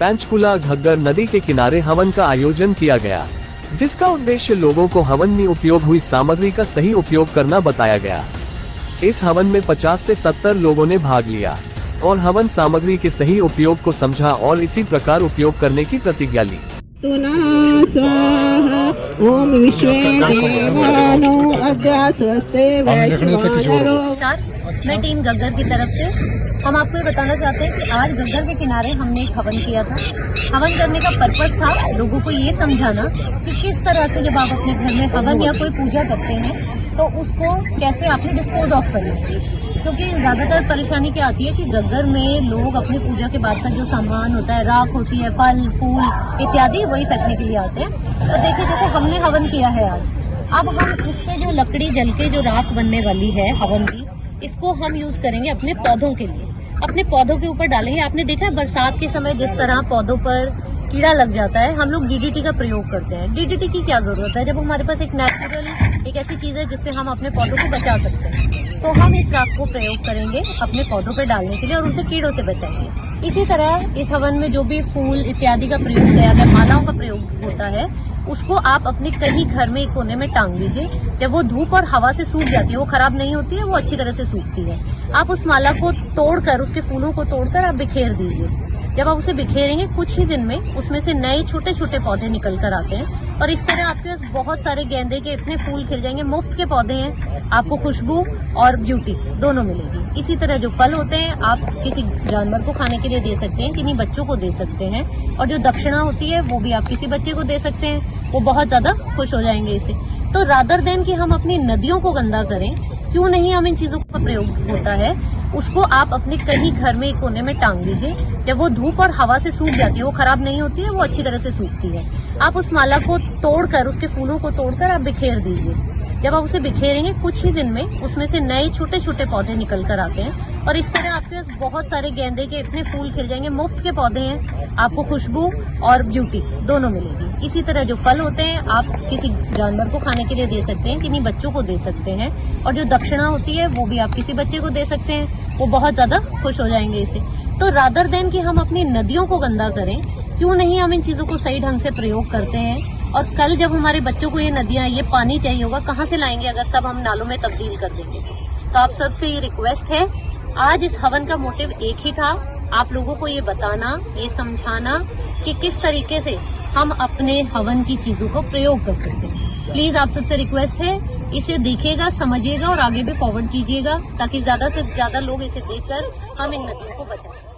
पंचकुला घग्गर नदी के किनारे हवन का आयोजन किया गया, जिसका उद्देश्य लोगों को हवन में उपयोग हुई सामग्री का सही उपयोग करना बताया गया। इस हवन में 50 से 70 लोगों ने भाग लिया और हवन सामग्री के सही उपयोग को समझा और इसी प्रकार उपयोग करने की प्रतिज्ञा ली। ओम मैं टीम घग्गर की तरफ से हम आपको ये बताना चाहते हैं कि आज घग्गर के किनारे हमने एक हवन किया था। हवन करने का पर्पस था लोगों को ये समझाना कि किस तरह से जब आप अपने घर में हवन या कोई पूजा करते हैं तो उसको कैसे आपने डिस्पोज ऑफ करना है। क्योंकि ज्यादातर परेशानी क्या आती है कि घग्गर में लोग अपनी पूजा के बाद का जो सामान होता है, राख होती है, फल फूल इत्यादि, वही फेंकने के लिए आते हैं। तो देखिए, जैसे हमने हवन किया है आज, अब हम इससे जो लकड़ी जल के जो राख बनने वाली है हवन की, इसको हम यूज करेंगे अपने पौधों के लिए, अपने पौधों के ऊपर डालेंगे। आपने देखा है बरसात के समय जिस तरह पौधों पर कीड़ा लग जाता है, हम लोग डीडीटी का प्रयोग करते हैं। डीडीटी की क्या जरूरत है जब हमारे पास एक नेचुरल एक ऐसी चीज है जिससे हम अपने पौधों को बचा सकते हैं। तो हम इस राख को प्रयोग करेंगे अपने पौधों पर डालने के लिए और उनसे कीड़ों से बचाएंगे। इसी तरह इस हवन में जो भी फूल इत्यादि का प्रयोग किया गया, मालाओं का प्रयोग होता है, उसको आप अपने कहीं घर में एक कोने में टांग दीजिए। जब वो धूप और हवा से सूख जाती है, वो खराब नहीं होती है, वो अच्छी तरह से सूखती है। आप उस माला को तोड़कर, उसके फूलों को तोड़कर आप बिखेर दीजिए। जब आप उसे बिखेरेंगे, कुछ ही दिन में उसमें से नए छोटे छोटे पौधे निकल कर आते हैं और इस तरह आपके पास बहुत सारे गेंदे के इतने फूल खिल जाएंगे। मुफ्त के पौधे हैं, आपको खुशबू और ब्यूटी दोनों मिलेगी। इसी तरह जो फल होते हैं आप किसी जानवर को खाने के लिए दे सकते हैं, किन्हीं बच्चों को दे सकते हैं, और जो दक्षिणा होती है वो भी आप किसी बच्चे को दे सकते हैं, वो बहुत ज्यादा खुश हो जाएंगे इससे। तो रादर देन कि हम अपनी नदियों को गंदा करें, क्यों नहीं हम इन चीजों का प्रयोग होता है, उसको आप अपने कहीं घर में एक कोने में टांग दीजिए। जब वो धूप और हवा से सूख जाती है, वो खराब नहीं होती है, वो अच्छी तरह से सूखती है। आप उस माला को तोड़कर, उसके फूलों को तोड़कर आप बिखेर दीजिए। जब आप उसे बिखेरेंगे, कुछ ही दिन में उसमें से नए छोटे छोटे पौधे निकल कर आते हैं और इस तरह आपके पास बहुत सारे गेंदे के इतने फूल खिल जाएंगे। मुफ्त के पौधे हैं, आपको खुशबू और ब्यूटी दोनों मिलेगी। इसी तरह जो फल होते हैं आप किसी जानवर को खाने के लिए दे सकते हैं, किन्हीं बच्चों को दे सकते हैं, और जो दक्षिणा होती है वो भी आप किसी बच्चे को दे सकते हैं, वो बहुत ज्यादा खुश हो जाएंगे इससे। तो रादर देन कि हम अपनी नदियों को गंदा करें, क्यों नहीं हम इन चीजों को सही ढंग से प्रयोग करते हैं। और कल जब हमारे बच्चों को ये नदियां, ये पानी चाहिए होगा, कहाँ से लाएंगे अगर सब हम नालों में तब्दील कर देंगे। तो आप सबसे ये रिक्वेस्ट है, आज इस हवन का मोटिव एक ही था, आप लोगों को ये बताना, ये समझाना कि किस तरीके से हम अपने हवन की चीजों को प्रयोग कर सकते हैं। प्लीज आप सबसे रिक्वेस्ट है, इसे देखिएगा, समझिएगा और आगे भी फॉरवर्ड कीजिएगा, ताकि ज्यादा से ज्यादा लोग इसे देखकर हम इन नदियों को बचा सकें।